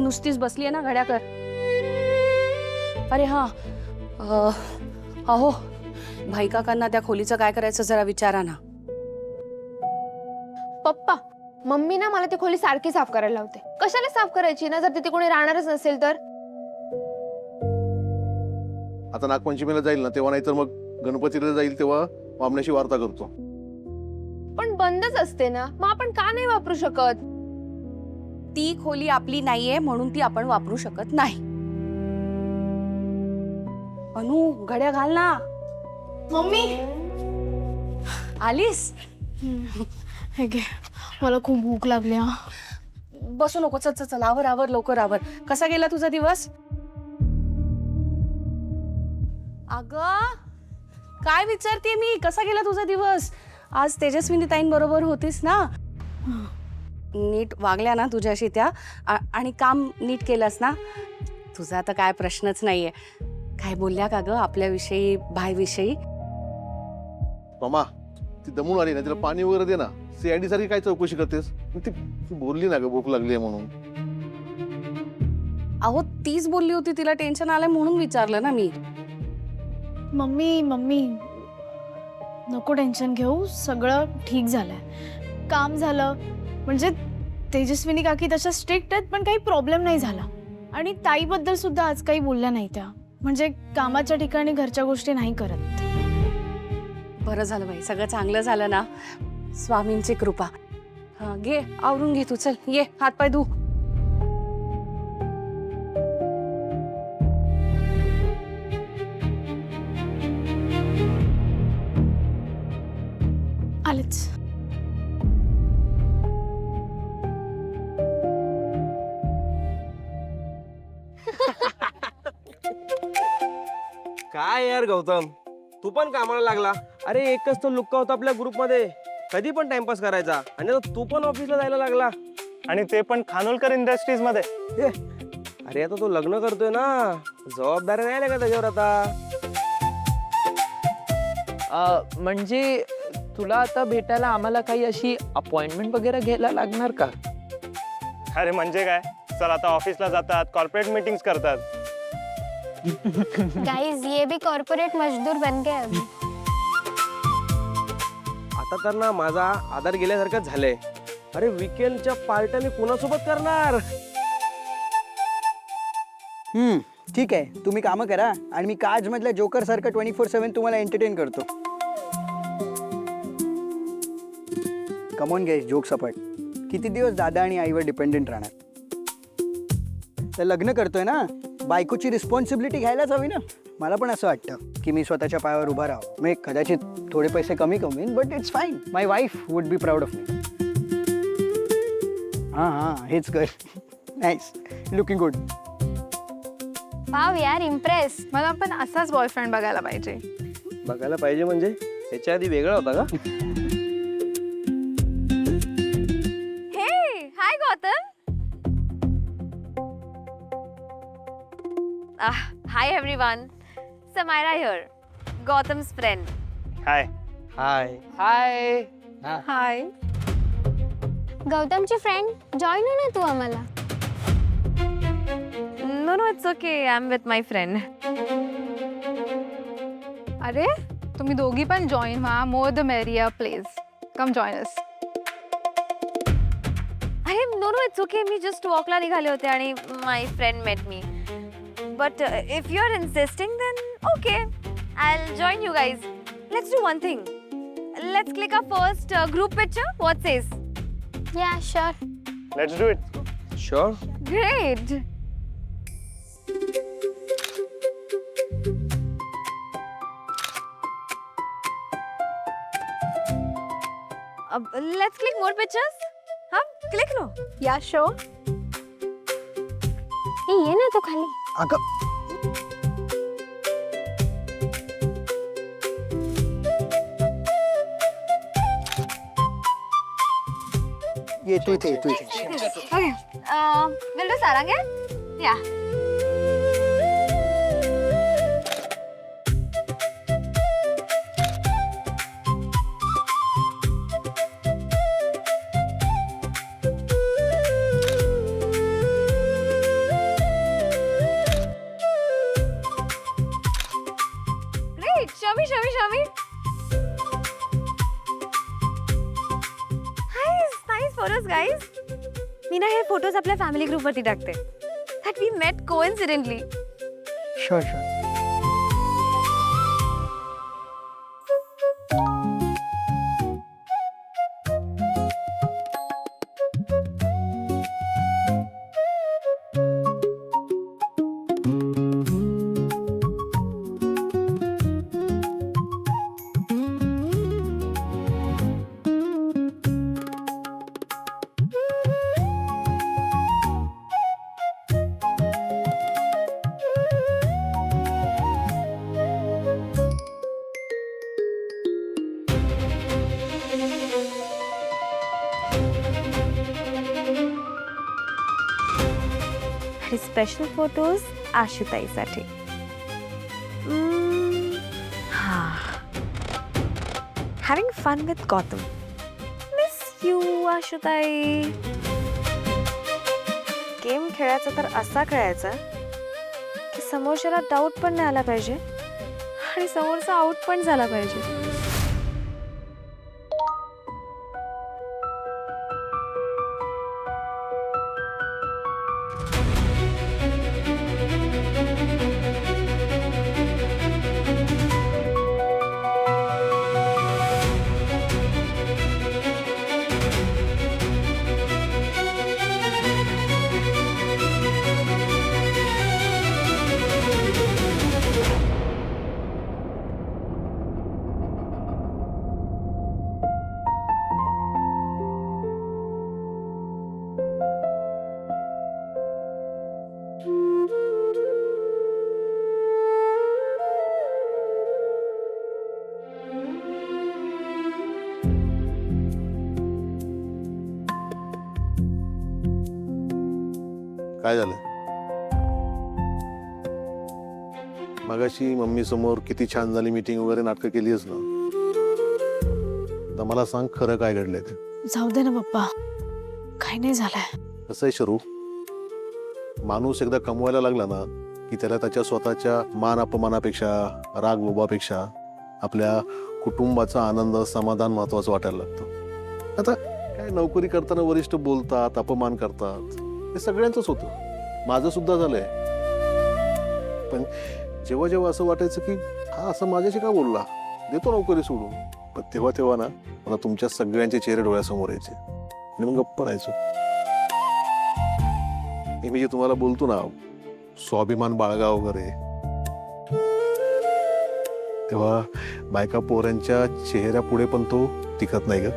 नुसतीच बसली आहे ना घड्या कर. अरे हा अहो भाई काकांना त्या खोलीचं काय करायचं जरा विचारा ना. पप्पा मम्मी ना मला ती खोली सारखी साफ करायला लावते. कशाला साफ करायची ना जर तिथे कोणी राहणारच नसेल तर. आता नागपंचमीला जाईल ना तेव्हा, नाहीतर मग गणपतीला जाईल तेव्हा वामण्याशी वार्ता करतो. पण बंदच असते ना, मग आपण का नाही वापरू शकत? ती खोली आपली नाहीये म्हणून ती आपण वापरू शकत नाही. अनु घड्या घाल ना. मम्मी आलीस? हे घे, मला खूप भूक लागली. हा बसू नको, चल चल चल आवर आवर लवकर आवर. कसा गेला तुझा दिवस? अगं काय विचारते मी, कसा गेला तुझा दिवस? आज तेजस्विनी ताईंबरोबर होतीस ना? नीट वागल्या ना तुझ्याशी त्या? आणि काम नीट केलंस ना? तुझा आता काय प्रश्नच नाहीये. काय बोलल्या का ग आपल्याविषयी, भाईविषयी? मामा ती दमून आली ना, तिला पाणी वगैरे दे ना. सीआयडी सारखी काय चौकशी करतेस? ती बोलली ना ग भूक लागली म्हणून. अहो तीच बोलली होती, तिला टेन्शन आलंय म्हणून विचारलं ना मी. मम्मी नको टेन्शन घेऊ, सगळं ठीक झालंय. काम झालं म्हणजे तेजस्विनी काकी तशा स्ट्रिक्ट आहेत पण काही प्रॉब्लेम नाही झाला. आणि ताईबद्दल सुद्धा आज काही बोलल्या नाही त्या. म्हणजे कामाच्या ठिकाणी घरच्या गोष्टी नाही करत. बरं झालं बाई, सगळं चांगलं झालं ना. स्वामींची कृपा. हा घे आवरून घे तू, चल ये हातपाय धु. आलेच. काय यार गौतम, तू पण कामाला लागला. अरे एकच तो लुक्का होता आपल्या ग्रुप मध्ये, कधी पण टाइमपास करायचा. आणि आता तू पण ऑफिसला जायला लागला, आणि ते पण खानोलकर इंडस्ट्रीज मध्ये. अरे आता तो लग्न करतोय ना, जबाबदारी नाही आल्या का त्याच्यावर आता? म्हणजे तुला आता भेटायला आम्हाला काही अशी अपॉइंटमेंट वगैरे घ्यायला लागणार का? अरे म्हणजे काय, चल आता ऑफिसला जातात, कॉर्पोरेट मीटिंग्स करतात. गाइस ये भी कॉर्पोरेट मजदूर बन गए अभी. आता तर ना माझा आधार गेल्यासारखं झालंय. अरे विकेंडच्या पार्ट्या मी कोणासोबत करणार? ठीक आहे, तुम्ही कामं करा आणि मी काज मधल्या जोकर सारखं 24/7 तुम्हाला एंटरटेन करतो. कमॉन गाइस, जोक सपाट. किती दिवस दादा आणि आईवर डिपेंडेंट राहणार? तर लग्न करतोय ना, बायकोची रिस्पॉन्सिबिलिटी घ्यायलाच हवी ना. मला पण असं वाटतं की मी स्वतःच्या पायावर उभा राहावं. मी कदाचित थोडे पैसे कमी कमवीन, but it's fine. My wife would be proud of me. हां हेच कर. Nice, looking good. वाव यार, इम्प्रेस. मला पण असाच बॉयफ्रेंड बघायला पाहिजे. बघायला पाहिजे म्हणजे त्याच्या आधी वेगळा होता का? हे hi Gautam. Hi everyone, Samaira here, Gautam's friend. Hi. Hi hi. Hi. गौतमची फ्रेंड, जॉईन हो ना तू आम्हाला. No it's okay, I am with my friend. अरे तुम्ही दोघी पण जॉईन व्हा. More the merrier please. Come join us. अरे नो इट्स ओके, मी जस्ट वॉकला निघाले होते आणि my friend met me. But if you are insisting then okay, I will join you guys. Let's do one thing. Let's click a first group picture. What says? Yeah sure. Let's do it. Sure. Great. Let's click more pictures. हाँ, click लो. Yeah show. ये ना तो खाली. अगं येतो इथे. Okay. We'll do sarang, yeah. show me. Nice photos, guys. मी ना हे फोटोज आपल्या फॅमिली ग्रुपवरती टाकते. That we met coincidentally. Sure sure. आणि स्पेशल फोटोज आशुताईसाठी. Having fun with Gautam. Miss you Ashutai. Game खेळायचा तर असा खेळायचा की समोरच्याला डाऊट पण नाही आला पाहिजे आणि समोरचा आऊट पण झाला पाहिजे. काय झालं? मगाशी मम्मी समोर किती छान झाली मीटिंग वगैरे नाटकं केलीस ना. तर मला सांग खरं काय घडलंय ते. जाऊ दे ना पप्पा, काही नाही झालंय. कसं आहे शरू, माणूस एकदा कमवायला लागला ना की त्याला त्याच्या स्वतःच्या मान अपमानापेक्षा, राग बोबापेक्षा आपल्या कुटुंबाचा आनंद, समाधान महत्वाचं वाटायला लागतं. आता काय नोकरी करताना वरिष्ठ बोलतात, अपमान करतात, हे सगळ्यांचंच होतं. माझं सुद्धा झालंय. पण जेव्हा जेव्हा असं वाटायचं की हा असं माझ्याशी का बोलला, देतो नोकरी सोडून, पण तेव्हा तेव्हा ना मला तुमच्या सगळ्यांचे चेहरे डोळ्यासमोर यायचे आणि मग गप्प राहायचो. मी जे तुम्हाला बोलतो ना, स्वाभिमान बाळगा वगैरे, तेव्हा बायका पोरांच्या चेहऱ्या पुढे पण तो टिकत नाही ग.